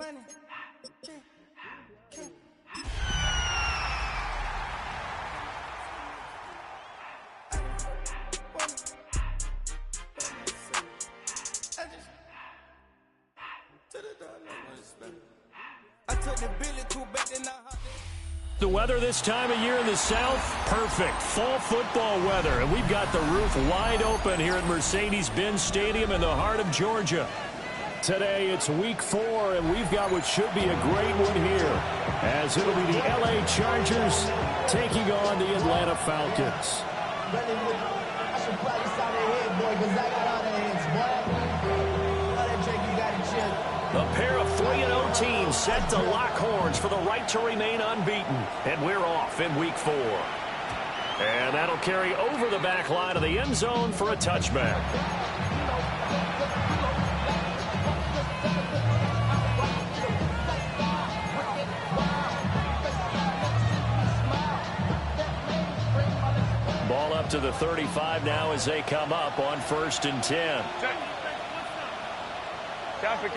The weather this time of year in the South, perfect. Fall football weather, and we've got the roof wide open here at Mercedes-Benz Stadium in the heart of Georgia. Today, it's week 4, and we've got what should be a great one here, as it'll be the LA Chargers taking on the Atlanta Falcons. A pair of 3-0 teams set to lock horns for the right to remain unbeaten. And we're off in week 4. And that'll carry over the back line of the end zone for a touchback. Ball up to the 35 now as they come up on 1st and 10. Kappa.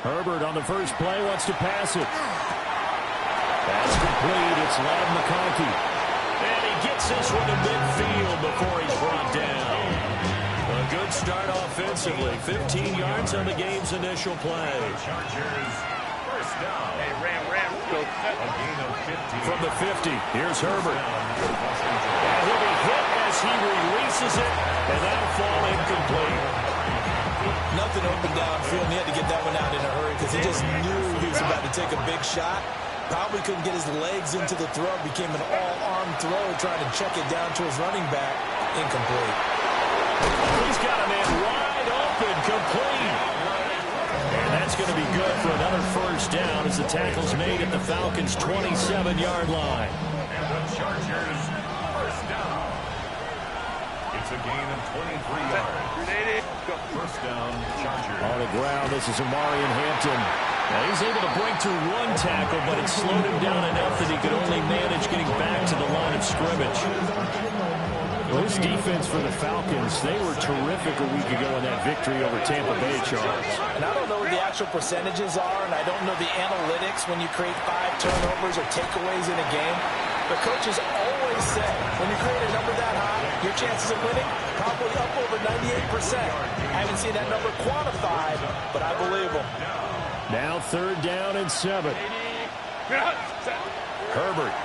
Herbert on the first play wants to pass it. That's complete. It's Ladd McConkey. And he gets this one to midfield before he's brought down. A good start offensively. 15 yards on the game's initial play. Chargers, first down. Hey, Ram. A gain of 50. From the 50, here's Herbert. And he'll be hit as he releases it, and that'll fall incomplete. Nothing open downfield. He had to get that one out in a hurry because he just knew he was about to take a big shot. Probably couldn't get his legs into the throw. Became an all-arm throw, trying to check it down to his running back. Incomplete. He's got a man wide open, complete. And that's going to be good for another first down as the tackle's made at the Falcons' 27-yard line. And the Chargers, first down. It's a gain of 23 yards. First down, Chargers. On the ground, this is Omarion Hampton. Now he's able to break through one tackle, but it slowed him down enough that he could only manage getting back to the line of scrimmage. Well, this defense for the Falcons, they were terrific a week ago in that victory over Tampa Bay, Charles. And I don't know what the actual percentages are, and I don't know the analytics when you create 5 turnovers or takeaways in a game. But coaches always say, when you create a number that high, your chances of winning probably up over 98%. I haven't seen that number quantified, but I believe them. Now 3rd down and 7. Herbert.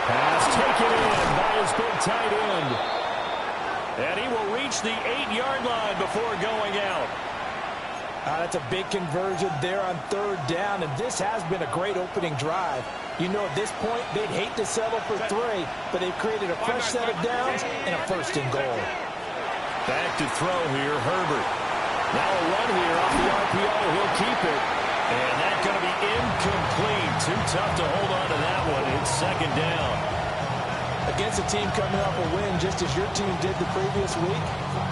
Pass taken in by his big tight end. And he will reach the 8-yard line before going out. That's a big conversion there on 3rd down, and this has been a great opening drive. You know, at this point, they'd hate to settle for 3, but they've created a fresh set of downs and a 1st and goal. Back to throw here, Herbert. Now a run here off the RPO. He'll keep it. And that's going to be incomplete. Too tough to hold on to that one. It's 2nd down. Against a team coming off a win, just as your team did the previous week,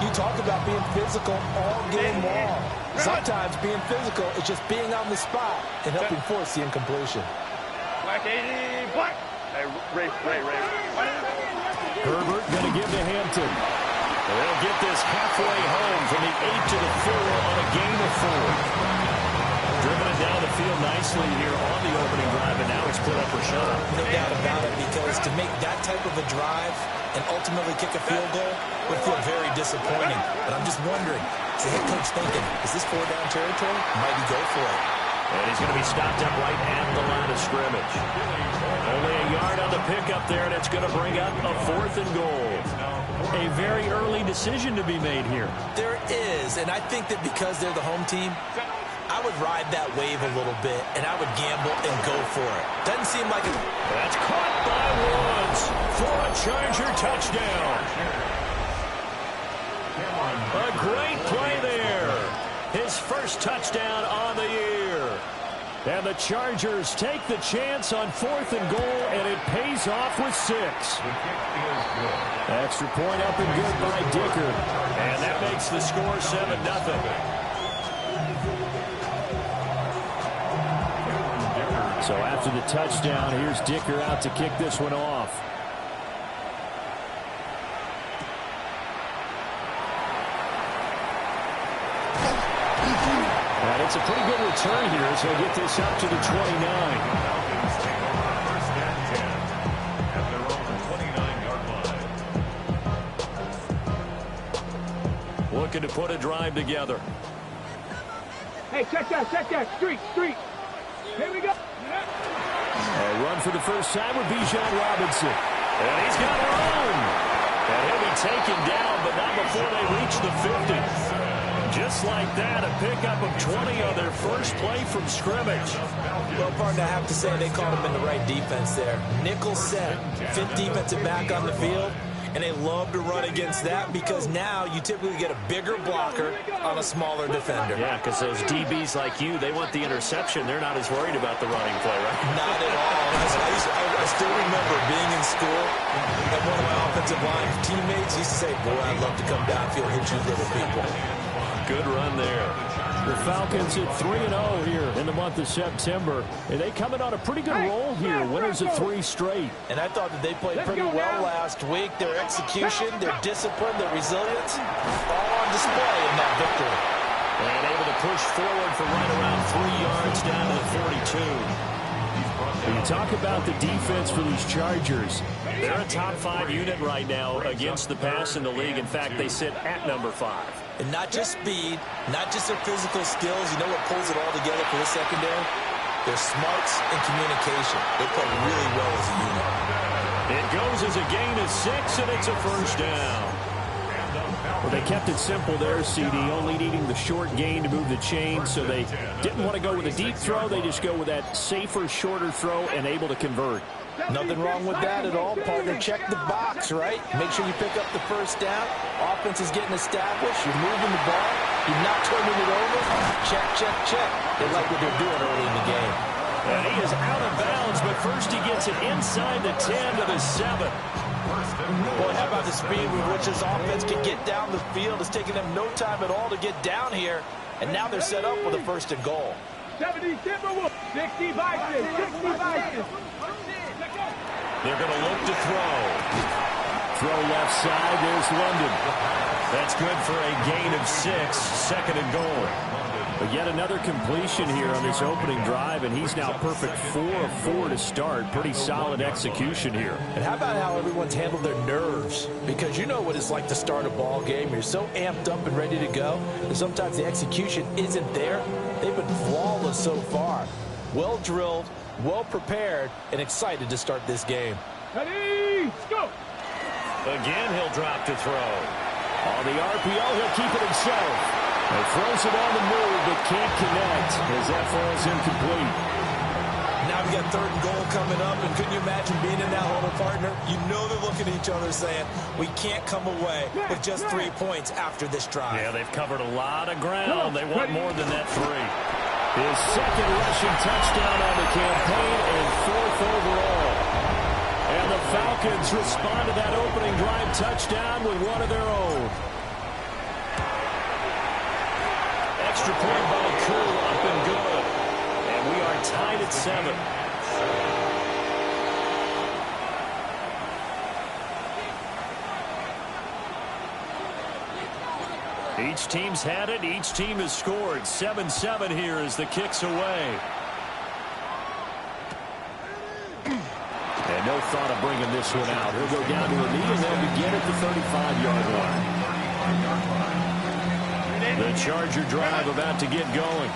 you talk about being physical all game long. Sometimes being physical is just being on the spot and helping force the incompletion. Black. Hey, Ray. Herbert going to give to Hampton. They'll get this halfway home from the 8 to the 4 on a gain of 4. Driven it down the field nicely here on the opening drive, and now it's put up or shut up. No doubt about it, because to make that type of a drive and ultimately kick a field goal would feel very disappointing. But I'm just wondering, is the head coach thinking, is this 4-down territory? Might he go for it? And he's going to be stopped up right at the line of scrimmage. Only a yard on the pickup there, and it's going to bring up a 4th and goal. A very early decision to be made here. There is, and I think that because they're the home team, I would ride that wave a little bit, and I would gamble and go for it. Doesn't seem like it. That's caught by Woods for a Charger touchdown. A great play there. His first touchdown on the year. And the Chargers take the chance on 4th and goal, and it pays off with 6. Extra point up and good by Dicker. And that makes the score 7-0. So after the touchdown, here's Dicker out to kick this one off. It's a pretty good return here as he'll get this up to the 29. Falcons take over first and 10 at their own 29-yard line. Looking to put a drive together. Hey, check that. Street. Here we go. A run for the first time with Bijan Robinson. And he's got a run. And he'll be taken down, but not before they reach the 50. Just like that, a pickup of 20 on their first play from scrimmage. Well, partner, I have to say they caught him in the right defense there. Nickel set, fifth defensive back on the field, and they love to run against that because now you typically get a bigger blocker on a smaller defender. Yeah, because those DBs like you, they want the interception. They're not as worried about the running play, right? Not at all. I still remember being in school, and one of my offensive line teammates used to say, boy, I'd love to come downfield and hit you little people. Good run there. The Falcons at 3-0 here in the month of September. And they coming on a pretty good roll here. Winners of 3 straight. And I thought that they played pretty well last week. Their execution, their discipline, their resilience, all on display in that victory. And able to push forward for right around 3 yards down to the 42. When you talk about the defense for these Chargers, they're a top 5 unit right now against the pass in the league. In fact, they sit at number 5. And not just speed, not just their physical skills. You know what pulls it all together for this secondary? Their smarts and communication. They play really well as a unit. It goes as a gain of 6, and it's a first down. Well, they kept it simple there, CD, only needing the short gain to move the chain, so they didn't want to go with a deep throw. They just go with that safer, shorter throw and able to convert. Nothing wrong with that at all, partner. Check the box, right? Make sure you pick up the first down. Offense is getting established. You're moving the ball. You're not turning it over. Check. They like what they're doing early in the game. And he is out of bounds, but first he gets it inside the 10 to the 7. Boy, how about the speed with which this offense can get down the field? It's taking them no time at all to get down here. And now they're set up with a first and goal. 70 Timberwolves, 60 Vikings. They're going to look to throw. Throw left side. There's London. That's good for a gain of 6. Second and goal. But yet another completion here on this opening drive, and he's now perfect 4 of 4 to start. Pretty solid execution here. And how about how everyone's handled their nerves? Because you know what it's like to start a ball game. You're so amped up and ready to go, and sometimes the execution isn't there. They've been flawless so far. Well drilled, well prepared, and excited to start this game. Ready, go! Again, he'll drop to throw. On the RPO, he'll keep it himself. He throws it on the move, but can't connect as that falls incomplete. Now we got third and goal coming up, and couldn't you imagine being in that huddle, partner? You know they're looking at each other saying, we can't come away with just 3 points after this drive. Yeah, they've covered a lot of ground. They want more than that 3. His second rushing touchdown on the campaign and 4th overall. And the Falcons respond to that opening drive touchdown with one of their own. Extra point by Koo, up and good. And we are tied at 7. Each team's had it. Each team has scored. 7-7 here as the kick's away. And no thought of bringing this one out. He'll go down to a knee, and they'll begin at the 35-yard line. The Charger drive about to get going.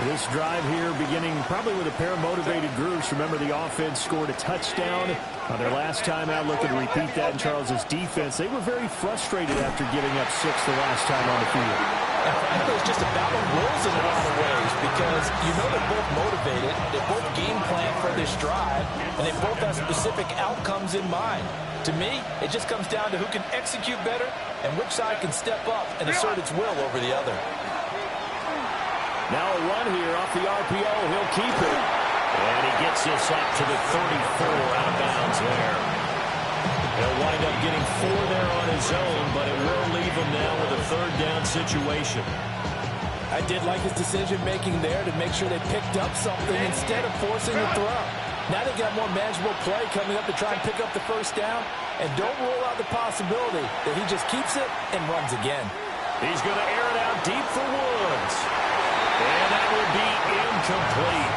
This drive here beginning probably with a pair of motivated groups. Remember, the offense scored a touchdown on their last time out. Looking to repeat that in Charles's defense. They were very frustrated after giving up 6 the last time on the field. And frankly, it's just about the rules in a lot of ways because you know they're both motivated. They both game plan for this drive, and they both have specific outcomes in mind. To me, it just comes down to who can execute better and which side can step up and assert its will over the other. Now a run here off the RPO. He'll keep it. And he gets this up to the 34 out of bounds there. He'll wind up getting 4 there on his own, but it will leave him now with a third down situation. I did like his decision-making there to make sure they picked up something instead of forcing the throw. Now they've got more manageable play coming up to try and pick up the first down. And don't rule out the possibility that he just keeps it and runs again. He's going to air it out deep for Woods. And that will be incomplete.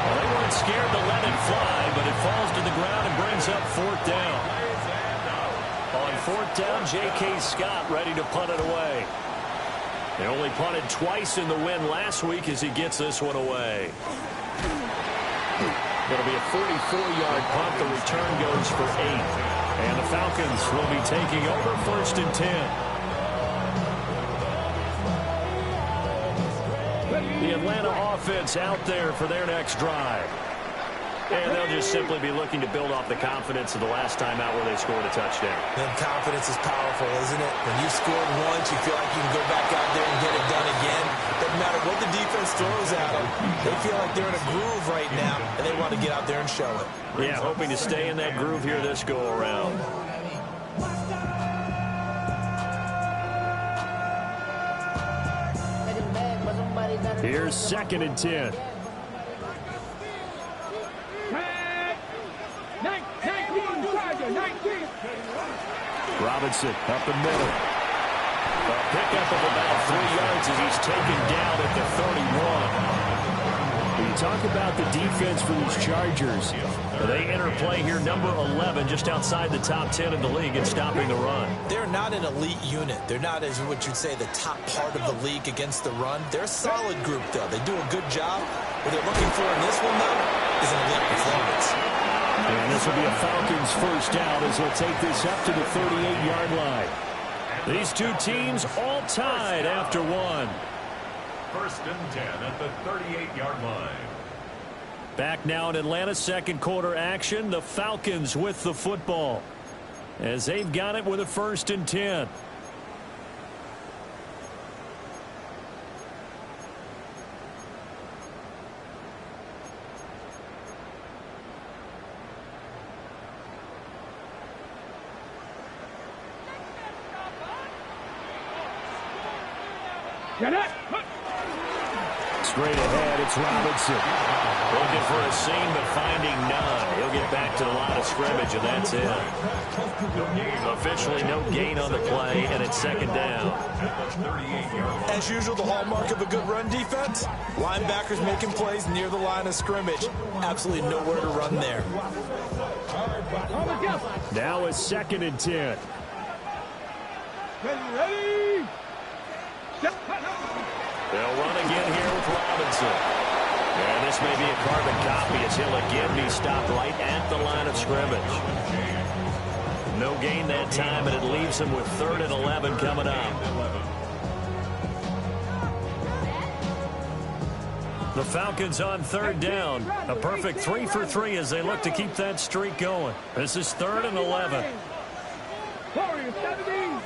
Well, they weren't scared to let it fly, but it falls to the ground and brings up fourth down. On fourth down, J.K. Scott ready to punt it away. They only punted twice in the win last week as he gets this one away. It'll be a 44-yard punt. The return goes for 8. And the Falcons will be taking over first and 10. The Atlanta offense out there for their next drive. And they'll just simply be looking to build off the confidence of the last time out where they scored a touchdown. And confidence is powerful, isn't it? When you scored once, you feel like you can go back out there and get it done again. Doesn't matter what the defense throws at them. They feel like they're in a groove right now, and they want to get out there and show it. Yeah, hoping to stay in that groove here this go-around. Here's second and 10. 19. Robinson up the middle. A pickup of about 3 yards as he's taken down at the 31. When you talk about the defense for these Chargers, they enter play here number 11, just outside the top 10 of the league in stopping the run. They're not an elite unit. They're not, as what you'd say, the top part of the league against the run. They're a solid group, though. They do a good job. What they're looking for in this one, though, is an elite performance. And this will be a Falcons first down as they'll take this up to the 38-yard line. These two teams all tied after one. First and 10 at the 38-yard line. Back now in Atlanta, second quarter action. The Falcons with the football as they've got it with a first and 10. Straight ahead, it's Robinson. Looking for a seam, but finding none. He'll get back to the line of scrimmage, and that's it. Officially no gain on the play, and it's second down. As usual, the hallmark of a good run defense, linebackers making plays near the line of scrimmage. Absolutely nowhere to run there. Now it's second and 10. Ready? They'll run again here with Robinson. And this may be a carbon copy as he'll again be stopped right at the line of scrimmage. No gain that time, and it leaves him with 3rd and 11 coming up. The Falcons on third down. A perfect 3 for 3 as they look to keep that streak going. This is 3rd and 11. Warriors 17.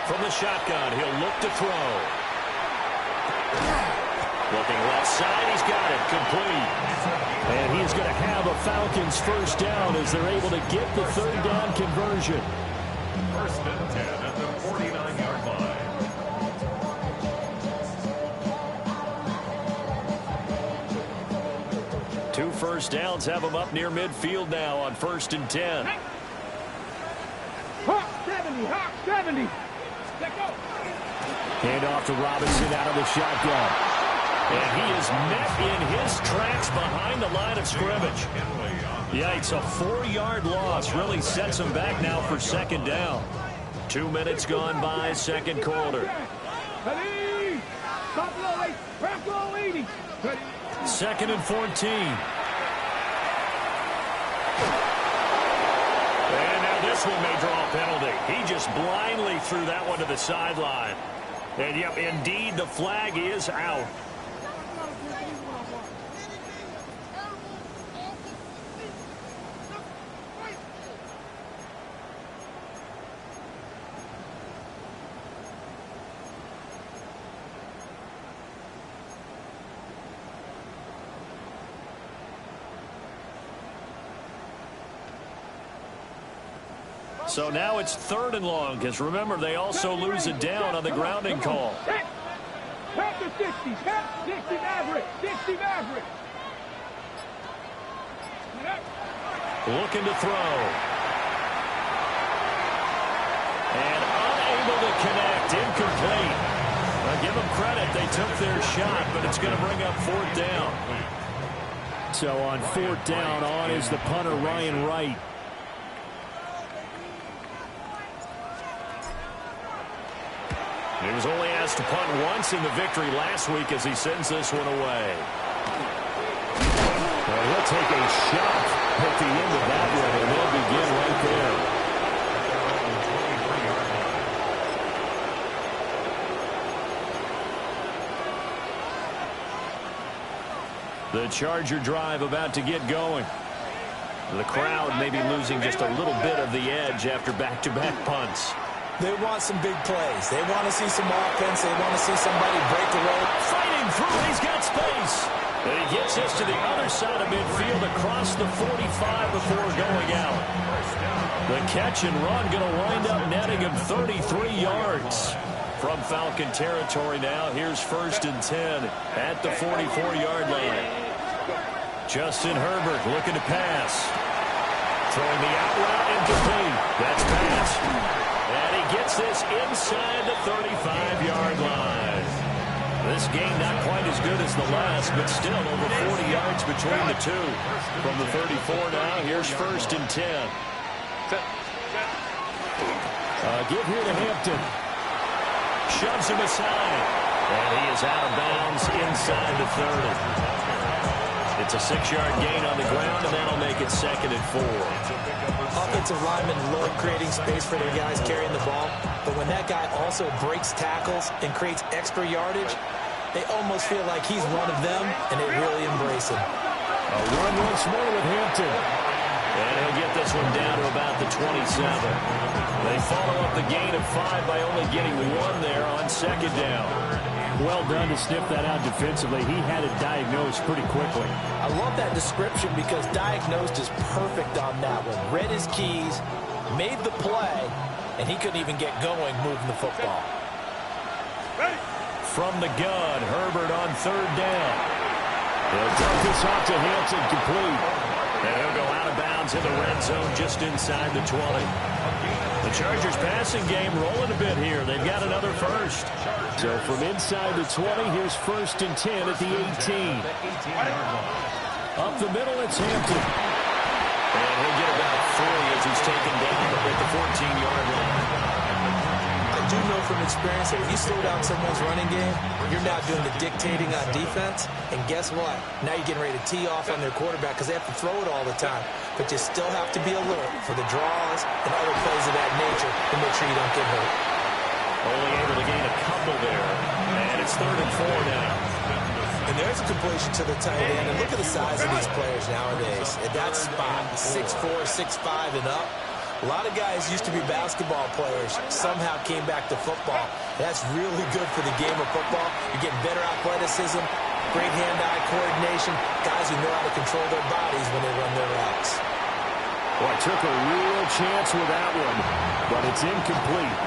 From the shotgun, he'll look to throw. Looking left side, he's got it, complete. And he's going to have a Falcons first down as they're able to get the 3rd down conversion. First and 10 at the 49-yard line. 2 first downs have him up near midfield now on 1st and 10. Hawk 70, Hawk 70. Hand off to Robinson out of the shotgun. And he is met in his tracks behind the line of scrimmage. Yeah, it's a 4-yard loss. Really sets him back now for second down. 2 minutes gone by, second quarter. Second and 14. And now this one may draw a penalty. He just blindly threw that one to the sideline. And, yep, indeed, the flag is out. So now it's 3rd and long, because remember, they also lose it down on the grounding call. Back to 60. 60 Maverick. 60 Maverick. Looking to throw. And unable to connect. Incomplete. Give them credit. They took their shot, but it's going to bring up fourth down. So on fourth down, on is the punter, Ryan Wright. He was only asked to punt once in the victory last week as he sends this one away. Well, he'll take a shot at the end of that one, and they'll begin right there. The Charger drive about to get going. The crowd may be losing just a little bit of the edge after back-to-back punts. They want some big plays. They want to see some offense. They want to see somebody break away. Fighting through. He's got space. And he gets this to the other side of midfield across the 45 before going out. The catch and run going to wind up netting him 33 yards. From Falcon territory now, here's 1st and 10 at the 44-yard line. Justin Herbert looking to pass. Throwing the out route incomplete. That's pass. And he gets this inside the 35-yard line. This game not quite as good as the last, but still over 40 yards between the two. From the 34 now, here's 1st and 10. Give here to Hampton. Shoves him aside. And he is out of bounds inside the 30. It's a 6-yard gain on the ground, and that'll make it 2nd and 4. Offensive linemen love creating space for their guys carrying the ball, but when that guy also breaks tackles and creates extra yardage, they almost feel like he's one of them, and they really embrace him. A run once more with Hampton. And he'll get this one down to about the 27. They follow up the gain of 5 by only getting 1 there on 2nd down. Well done to sniff that out defensively. He had it diagnosed pretty quickly. I love that description because diagnosed is perfect on that one. Read his keys, made the play, and he couldn't even get going moving the football. From the gun, Herbert on 3rd down. He'll dump this off to Hampton, complete. And he'll go out of bounds in the red zone just inside the 20. The Chargers passing game rolling a bit here. They've got another first. So from inside the 20, here's 1st and 10 at the 18. Up the middle, it's Hampton. And he'll get about 3 as he's taken down at the 14-yard line. I do know from experience that if you slow down someone's running game, you're now doing the dictating on defense. And guess what? Now you're getting ready to tee off on their quarterback because they have to throw it all the time. But you still have to be alert for the draws and other plays of that nature to make sure you don't get hurt. Only able to gain a couple there. And it's 3rd and 4 now. And there's a completion to the tight end. And look at the size of these players nowadays. At that spot, 6'4", 6'5", and up. A lot of guys used to be basketball players, somehow came back to football. That's really good for the game of football. You're getting better athleticism, great hand-eye coordination, guys who know how to control their bodies when they run their routes. Well, I took a real chance with that one, but it's incomplete.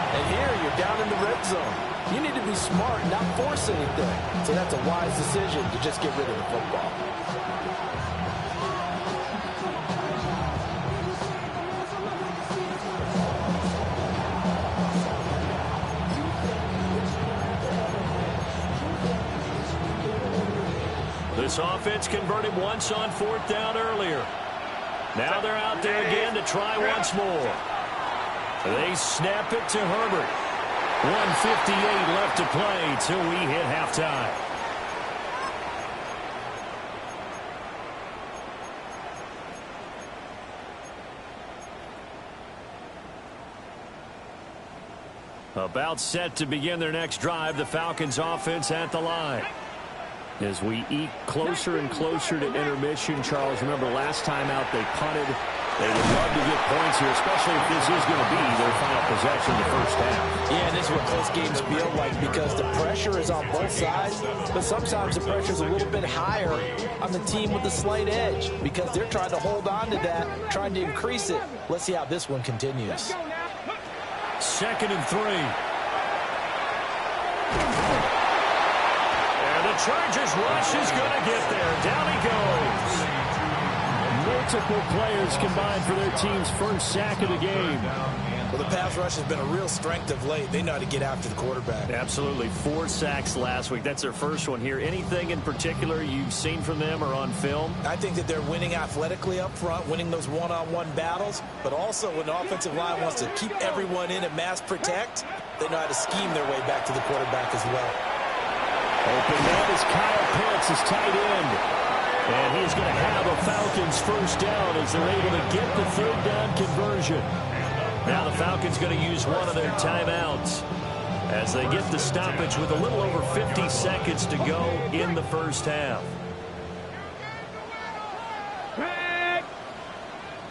And here, you're down in the red zone. You need to be smart, not force anything. So that's a wise decision to just get rid of the football. This offense converted once on 4th down earlier. Now they're out there again to try once more. They snap it to Herbert. 1:58 left to play till we hit halftime. About set to begin their next drive, the Falcons offense at the line. As we eke closer and closer to intermission, Charles, remember last time out they punted. They would love to get points here, especially if this is going to be their final possession in the first half. Yeah, and this is what close games feel like because the pressure is on both sides, but sometimes the pressure is a little bit higher on the team with the slight edge because they're trying to hold on to that, trying to increase it. Let's see how this one continues. 2nd and 3. And the Chargers rush is going to get there. Down he goes. Multiple players combined for their team's first sack of the game. Well, the pass rush has been a real strength of late. They know how to get after the quarterback. Absolutely. 4 sacks last week. That's their first one here. Anything in particular you've seen from them or on film? I think that they're winning athletically up front, winning those one-on-one battles, but also when the offensive line wants to keep everyone in and mass protect, they know how to scheme their way back to the quarterback as well. Open up is Kyle Pitts, his tight end. And he's going to have a Falcons first down as they're able to get the third down conversion. Now the Falcons going to use one of their timeouts as they get the stoppage with a little over 50 seconds to go in the first half.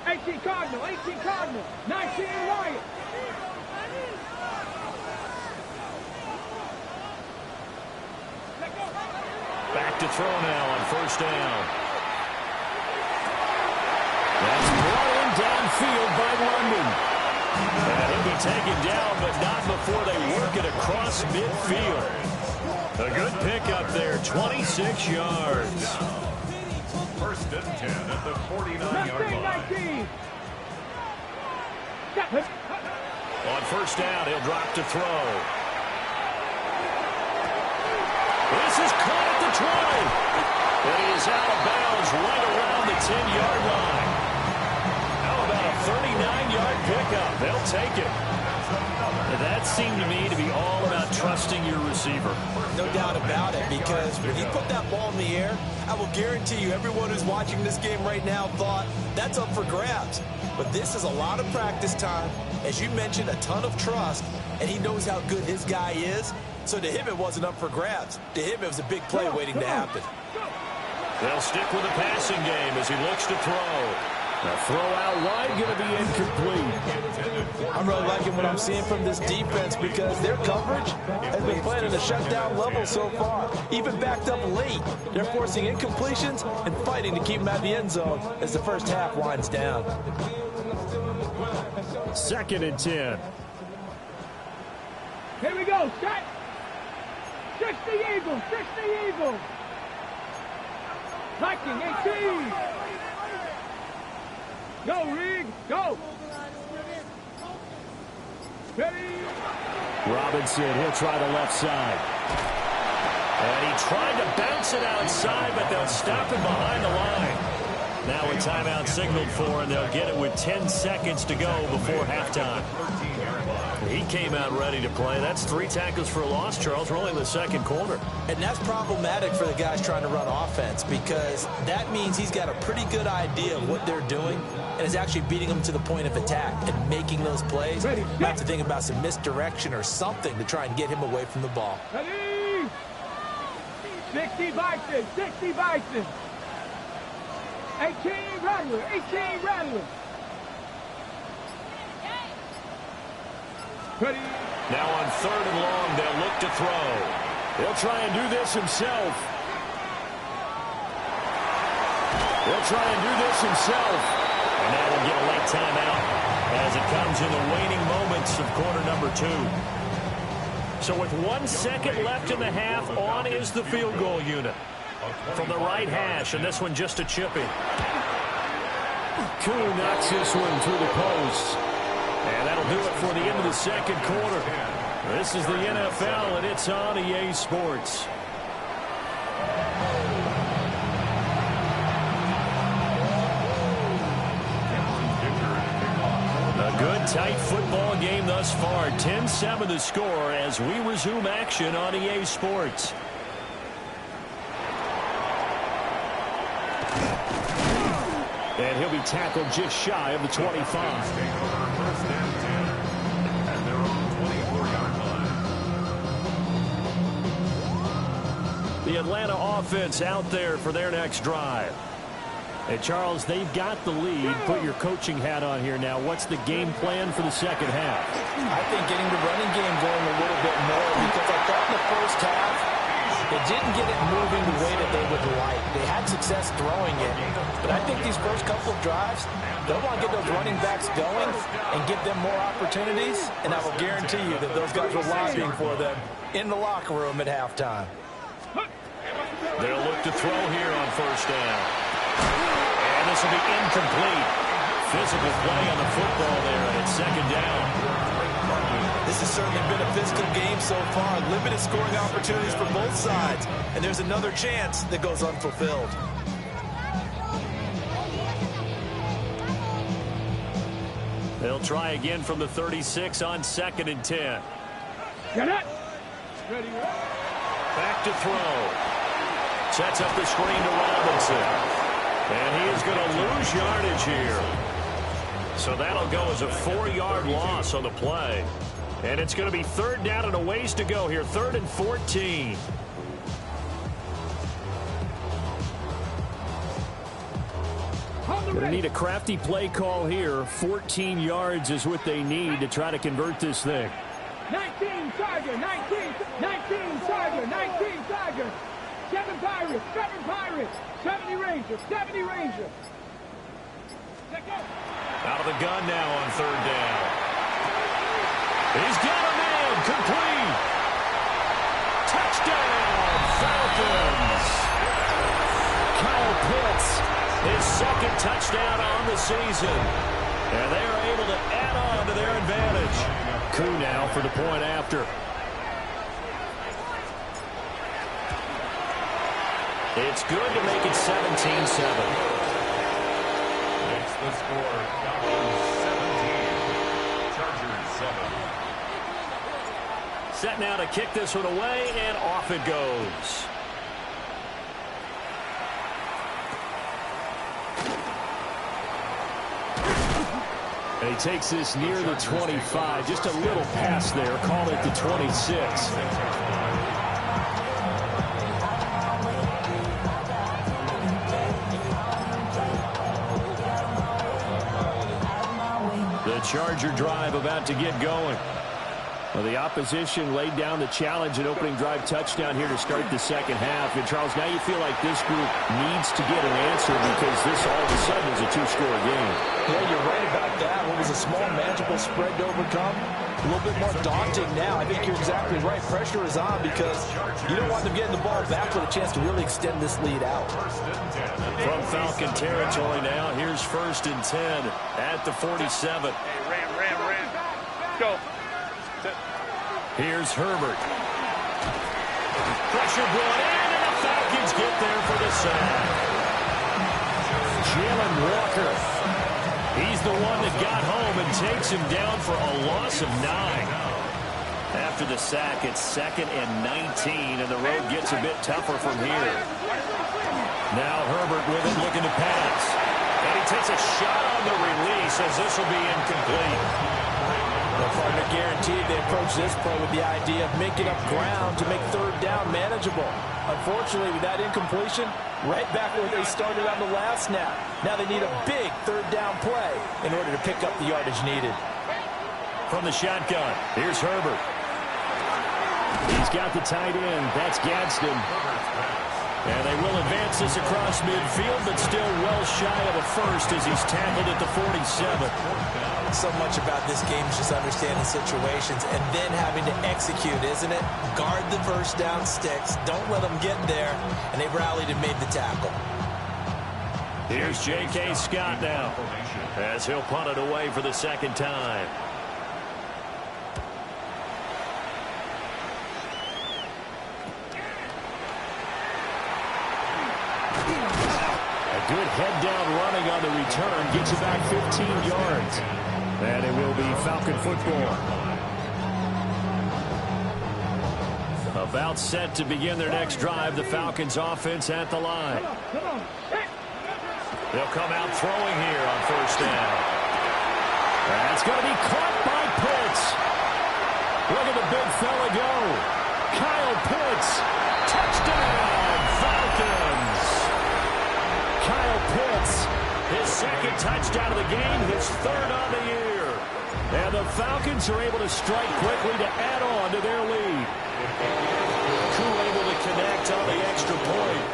18 Cardinal, 19 Wyatt. Back to throw now on first down. That's brought in downfield by London. And he'll be taken down, but not before they work it across midfield. A good pickup there, 26 yards. First and 10 at the 49-yard line. On first down, he'll drop to throw. This is caught at the 20. And he is out of bounds right around the 10-yard line. How about a 39-yard pickup? They'll take it. That seemed to me to be all about trusting your receiver. No doubt about it, because when he put that ball in the air, I will guarantee you everyone who's watching this game right now thought that's up for grabs. But this is a lot of practice time. As you mentioned, a ton of trust, and he knows how good his guy is. So to him, it wasn't up for grabs. To him, it was a big play waiting to happen. They'll stick with the passing game as he looks to throw. The throw out wide going to be incomplete. I'm really liking what I'm seeing from this defense because their coverage has been playing at a shutdown level so far. Even backed up late. They're forcing incompletions and fighting to keep them out of the end zone as the first half winds down. 2nd and 10. Here we go, set. 60 Eagles, 60 Eagles. Viking 18. Go, Rig, go. Ready. Robinson, he'll try the left side. And he tried to bounce it outside, but they'll stop him behind the line. Now a timeout signaled for, and they'll get it with 10 seconds to go before halftime. He came out ready to play. That's 3 tackles for a loss, Charles. We're only in the second quarter. And that's problematic for the guys trying to run offense because that means he's got a pretty good idea of what they're doing and is actually beating them to the point of attack and making those plays. You have to think about some misdirection or something to try and get him away from the ball. Ready. 60 Bison, 60 Bison. 18 Rattler, 18 Rattler. Ready. Now on 3rd and long, they'll look to throw. He'll try and do this himself. And now we'll get a late timeout as it comes in the waning moments of quarter number 2. So with 1 second left in the half, on is the field goal unit. From the right hash, and this one just a chipping. Koo knocks this one through the post. And that'll do it for the end of the second quarter. This is the NFL, and it's on EA Sports. A good, tight football game thus far. 10-7 the score as we resume action on EA Sports. And he'll be tackled just shy of the 25. The Atlanta offense out there for their next drive. Hey, Charles, they've got the lead. Put your coaching hat on here now. What's the game plan for the second half? I think getting the running game going a little bit more because I thought in the first half, they didn't get it moving the way that they would like. They had success throwing it. But I think these first couple of drives, they'll want to get those running backs going and give them more opportunities. And I will guarantee you that those guys were lobbying for them in the locker room at halftime. They'll look to throw here on first down. And this will be incomplete. physical play on the football there, and it's second down. This has certainly been a physical game so far. Limited scoring opportunities for both sides. And there's another chance that goes unfulfilled. They'll try again from the 36 on 2nd and 10. Get it. Ready. Back to throw. Sets up the screen to Robinson. And he is going to lose yardage here. So that'll go as a 4-yard loss on the play. And it's going to be 3rd down and a ways to go here. 3rd and 14. Going to need a crafty play call here. 14 yards is what they need to try to convert this thing. 19 Tiger, 19 Tiger, 19 Tiger. 7 Pirates, 70 Ranger, 70 Ranger. Out of the gun now on 3rd down. He's got a man, complete. Touchdown, Falcons. Kyle Pitts, his 2nd touchdown on the season. And they are able to add on to their advantage. Coup now for the point after. It's good to make it 17-7. Makes the score Falcons 17, Chargers 7. Set now to kick this one away, and off it goes. And he takes this near the 25. Just a little pass there. Call it the 26. The Charger drive about to get going. Well, the opposition laid down the challenge and opening drive touchdown here to start the 2nd half. And, Charles, now you feel like this group needs to get an answer because this all of a sudden is a 2-score game. Yeah, you're right about that. What was a small, manageable spread to overcome? A little bit more daunting now. I think you're exactly right. Pressure is on because you don't want them getting the ball back with a chance to really extend this lead out. From Falcon territory now, here's 1st and 10 at the 47. Hey, ram. Go. Here's Herbert. Pressure brought in, and the Falcons get there for the sack. Jalen Walker. He's the one that got home and takes him down for a loss of 9. After the sack, it's 2nd and 19, and the road gets a bit tougher from here. Now Herbert with it, looking to pass. And he takes a shot on the release as this will be incomplete. The partner guaranteed they approach this play with the idea of making up ground to make 3rd down manageable. Unfortunately, with that incompletion, right back where they started on the last snap. Now they need a big 3rd down play in order to pick up the yardage needed. From the shotgun, here's Herbert. He's got the tight end. That's Gadsden. And they will advance this across midfield, but still well shy of a first as he's tackled at the 47. So much about this game is just understanding situations and then having to execute, isn't it? Guard the first down sticks. Don't let them get there. And they rallied and made the tackle. Here's J.K. Scott now as he'll punt it away for the 2nd time. Good head-down running on the return. Gets you back 15 yards. And it will be Falcon football. About set to begin their next drive. The Falcons offense at the line. They'll come out throwing here on 1st down. That's going to be caught by Pitts. Look at the big fella go. Kyle Pitts. Touchdown, Falcons. Kyle Pitts, his 2nd touchdown of the game, his 3rd on the year. And the Falcons are able to strike quickly to add on to their lead. Coup able to connect on the extra point.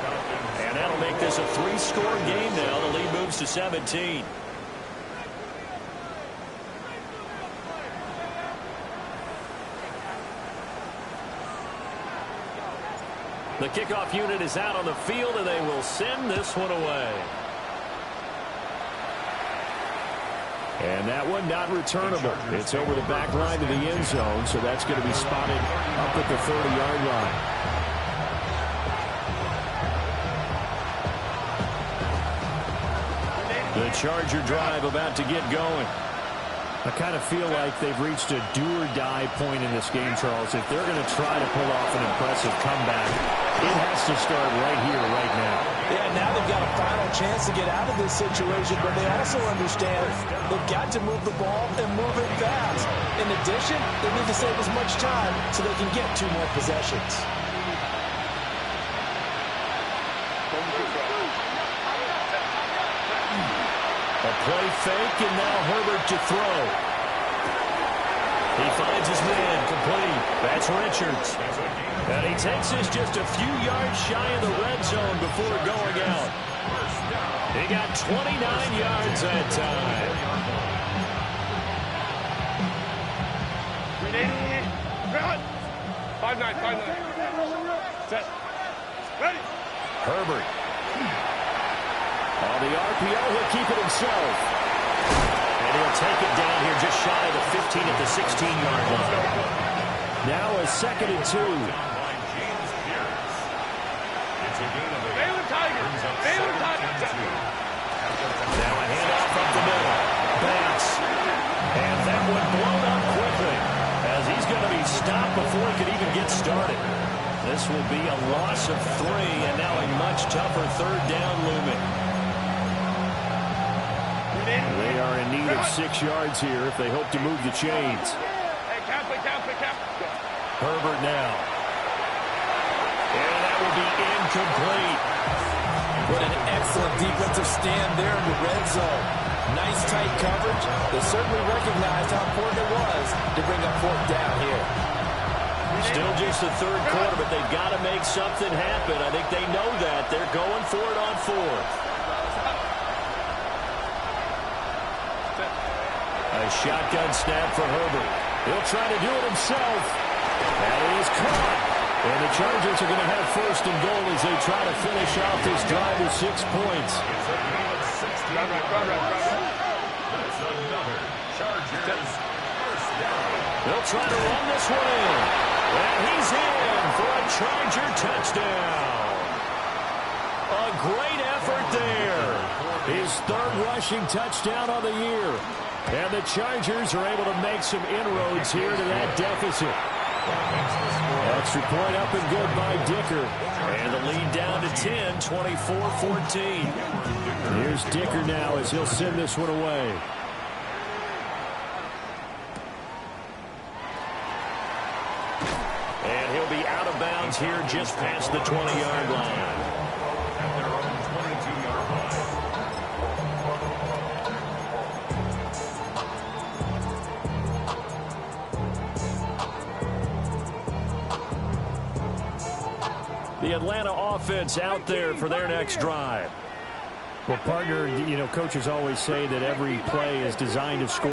And that'll make this a 3-score game now. The lead moves to 17. The kickoff unit is out on the field, and they will send this one away. And that one not returnable. It's over the back line to the end zone, so that's going to be spotted up at the 30-yard line. The Charger drive about to get going. I kind of feel like they've reached a do-or-die point in this game, Charles. If they're going to try to pull off an impressive comeback, it has to start right here, right now. Yeah, now they've got a final chance to get out of this situation, but they also understand they've got to move the ball and move it fast. In addition, they need to save as much time so they can get 2 more possessions. A play fake, and now Herbert to throw. He finds his man, complete. That's Richards. And he takes this just a few yards shy of the red zone before going out. He got 29 yards that time. Run! 5-9. Set. Ready. Herbert. On the RPO, he'll keep it himself. And he'll take it down here just shy of the 15 at the 16-yard line. Now a 2nd and 2. Baylor Tigers. Baylor Tigers. Now a handoff up the middle. Bass. And that one blown up quickly as he's going to be stopped before he could even get started. This will be a loss of 3 and now a much tougher 3rd down looming. They are in need of 6 yards here if they hope to move the chains. Hey, cap. Herbert now. And that will be incomplete. What an excellent defensive stand there in the red zone. Nice tight coverage. They certainly recognized how important it was to bring up 4th down here. Still just the 3rd quarter, but they've got to make something happen. I think they know that. They're going for it on 4th. A shotgun snap for Herbert. He'll try to do it himself. That is caught. And the Chargers are going to have 1st and goal as they try to finish off this drive with 6 points. They'll try to run this one in. And he's in for a Charger touchdown. A great effort there. His 3rd rushing touchdown on the year. And the Chargers are able to make some inroads here to that deficit. Extra point up and good by Dicker. And the lead down to 10, 24-14. Here's Dicker now as he'll send this one away. And he'll be out of bounds here just past the 20-yard line. At their own 22-yard line. The Atlanta offense out there for their next drive. Well, partner, coaches always say that every play is designed to score.